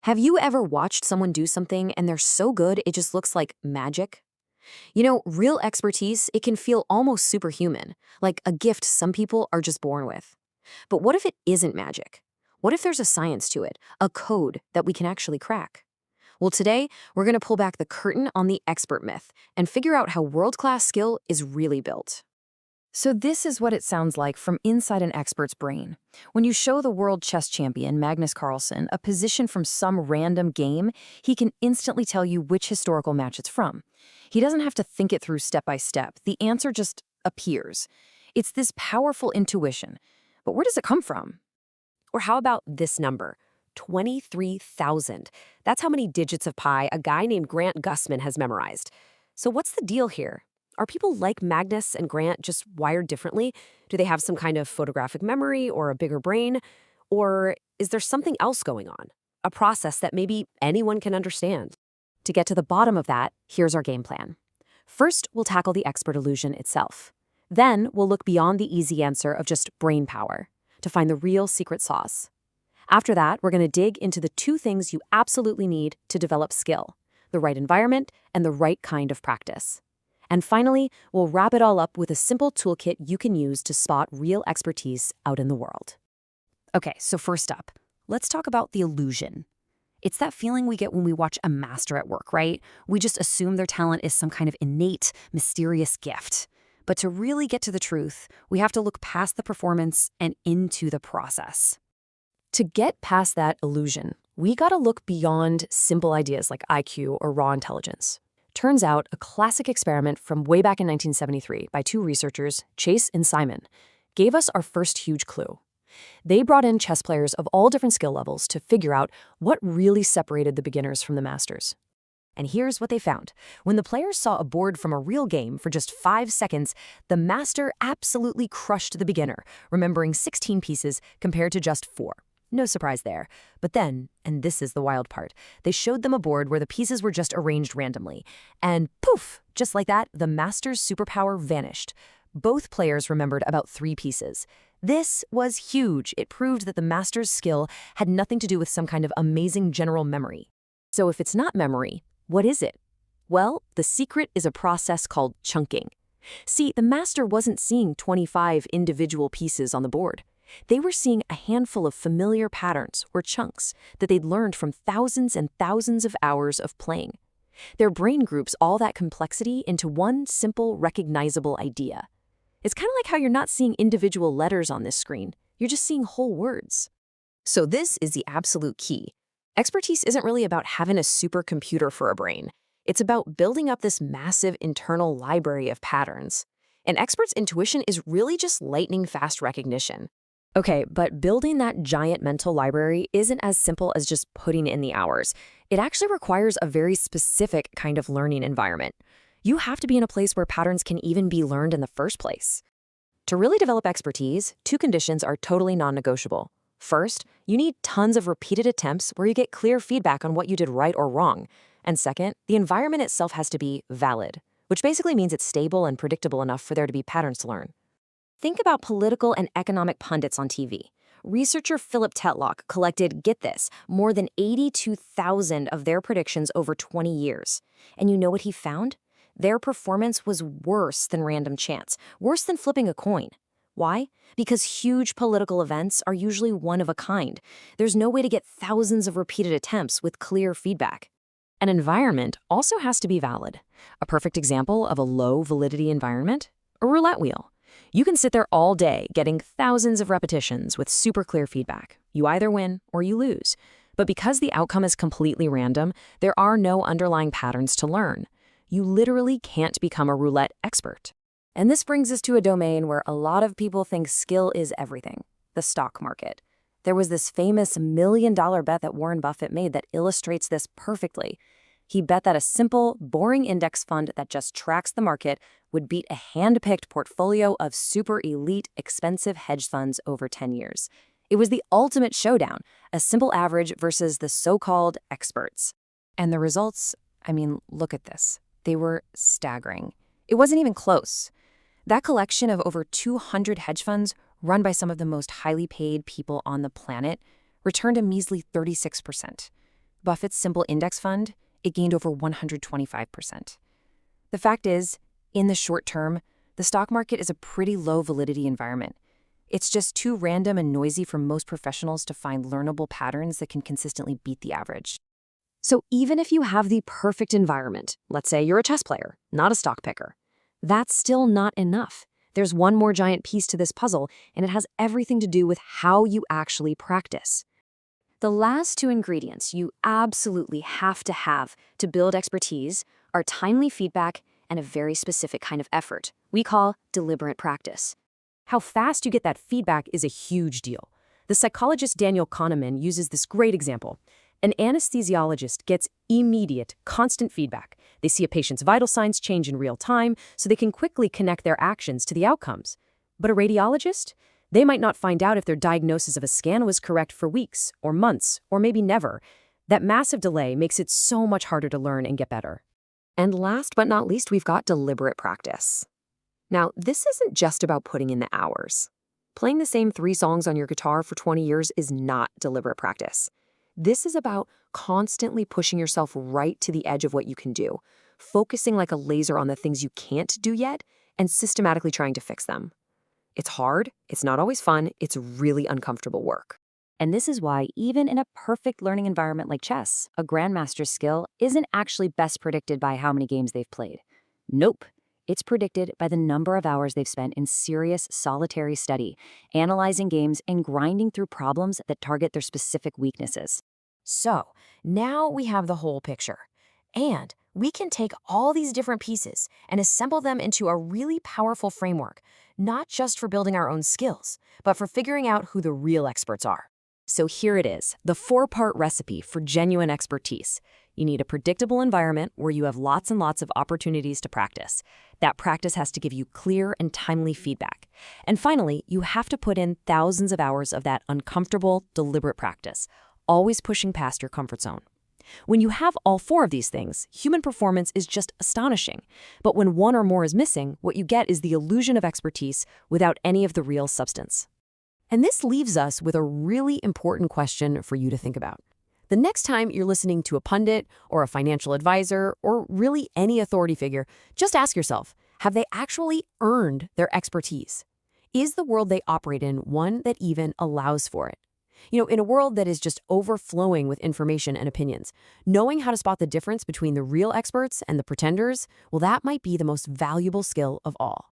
Have you ever watched someone do something and they're so good it just looks like magic? You know, real expertise, it can feel almost superhuman, like a gift some people are just born with. But what if it isn't magic? What if there's a science to it, a code that we can actually crack? Well, today, we're going to pull back the curtain on the expert myth and figure out how world-class skill is really built. So this is what it sounds like from inside an expert's brain. When you show the world chess champion, Magnus Carlsen, a position from some random game, he can instantly tell you which historical match it's from. He doesn't have to think it through step by step. The answer just appears. It's this powerful intuition. But where does it come from? Or how about this number? 23,000. That's how many digits of pi a guy named Grant Gusman has memorized. So what's the deal here? Are people like Magnus and Grant just wired differently? Do they have some kind of photographic memory or a bigger brain? Or is there something else going on? A process that maybe anyone can understand? To get to the bottom of that, here's our game plan. First, we'll tackle the expert illusion itself. Then, we'll look beyond the easy answer of just brain power to find the real secret sauce. After that, we're going to dig into the two things you absolutely need to develop skill: the right environment and the right kind of practice. And finally, we'll wrap it all up with a simple toolkit you can use to spot real expertise out in the world. Okay, so first up, let's talk about the illusion. It's that feeling we get when we watch a master at work, right? We just assume their talent is some kind of innate, mysterious gift. But to really get to the truth, we have to look past the performance and into the process. To get past that illusion, we gotta look beyond simple ideas like IQ or raw intelligence. Turns out, a classic experiment from way back in 1973 by two researchers, Chase and Simon, gave us our first huge clue. They brought in chess players of all different skill levels to figure out what really separated the beginners from the masters. And here's what they found. When the players saw a board from a real game for just 5 seconds, the master absolutely crushed the beginner, remembering 16 pieces compared to just 4. No surprise there. But then, and this is the wild part, they showed them a board where the pieces were just arranged randomly. And poof, just like that, the master's superpower vanished. Both players remembered about 3 pieces. This was huge. It proved that the master's skill had nothing to do with some kind of amazing general memory. So if it's not memory, what is it? Well, the secret is a process called chunking. See, the master wasn't seeing 25 individual pieces on the board. They were seeing a handful of familiar patterns, or chunks, that they'd learned from thousands and thousands of hours of playing. Their brain groups all that complexity into one simple, recognizable idea. It's kind of like how you're not seeing individual letters on this screen. You're just seeing whole words. So this is the absolute key. Expertise isn't really about having a supercomputer for a brain. It's about building up this massive internal library of patterns. An expert's intuition is really just lightning-fast recognition. Okay, but building that giant mental library isn't as simple as just putting in the hours. It actually requires a very specific kind of learning environment. You have to be in a place where patterns can even be learned in the first place. To really develop expertise, 2 conditions are totally non-negotiable. First, you need tons of repeated attempts where you get clear feedback on what you did right or wrong. And second, the environment itself has to be valid, which basically means it's stable and predictable enough for there to be patterns to learn. Think about political and economic pundits on TV. Researcher Philip Tetlock collected, get this, more than 82,000 of their predictions over 20 years. And you know what he found? Their performance was worse than random chance, worse than flipping a coin. Why? Because huge political events are usually one of a kind. There's no way to get thousands of repeated attempts with clear feedback. An environment also has to be valid. A perfect example of a low-validity environment? A roulette wheel. You can sit there all day getting thousands of repetitions with super clear feedback. You either win or you lose. But because the outcome is completely random, there are no underlying patterns to learn. You literally can't become a roulette expert. And this brings us to a domain where a lot of people think skill is everything: the stock market. There was this famous $1 million bet that Warren Buffett made that illustrates this perfectly. He bet that a simple, boring index fund that just tracks the market would beat a hand-picked portfolio of super elite, expensive hedge funds over 10 years. It was the ultimate showdown, a simple average versus the so-called experts. And the results, I mean, look at this. They were staggering. It wasn't even close. That collection of over 200 hedge funds, run by some of the most highly paid people on the planet, returned a measly 36%. Buffett's simple index fund, it gained over 125%. The fact is, in the short term, the stock market is a pretty low validity environment. It's just too random and noisy for most professionals to find learnable patterns that can consistently beat the average. So even if you have the perfect environment, let's say you're a chess player, not a stock picker, that's still not enough. There's one more giant piece to this puzzle, and it has everything to do with how you actually practice. The last two ingredients you absolutely have to build expertise are timely feedback and a very specific kind of effort we call deliberate practice. How fast you get that feedback is a huge deal. The psychologist Daniel Kahneman uses this great example. An anesthesiologist gets immediate, constant feedback. They see a patient's vital signs change in real time, so they can quickly connect their actions to the outcomes. But a radiologist? They might not find out if their diagnosis of a scan was correct for weeks, or months, or maybe never. That massive delay makes it so much harder to learn and get better. And last but not least, we've got deliberate practice. Now, this isn't just about putting in the hours. Playing the same 3 songs on your guitar for 20 years is not deliberate practice. This is about constantly pushing yourself right to the edge of what you can do, focusing like a laser on the things you can't do yet, and systematically trying to fix them. It's hard, it's not always fun, it's really uncomfortable work. And this is why, even in a perfect learning environment like chess, a grandmaster's skill isn't actually best predicted by how many games they've played. Nope. It's predicted by the number of hours they've spent in serious, solitary study, analyzing games and grinding through problems that target their specific weaknesses. So, now we have the whole picture. And we can take all these different pieces and assemble them into a really powerful framework, not just for building our own skills, but for figuring out who the real experts are. So here it is, the 4-part recipe for genuine expertise. You need a predictable environment where you have lots and lots of opportunities to practice. That practice has to give you clear and timely feedback. And finally, you have to put in thousands of hours of that uncomfortable, deliberate practice, always pushing past your comfort zone. When you have all 4 of these things, human performance is just astonishing. But when one or more is missing, what you get is the illusion of expertise without any of the real substance. And this leaves us with a really important question for you to think about. The next time you're listening to a pundit or a financial advisor or really any authority figure, just ask yourself, have they actually earned their expertise? Is the world they operate in one that even allows for it? In a world that is just overflowing with information and opinions, knowing how to spot the difference between the real experts and the pretenders, well, that might be the most valuable skill of all.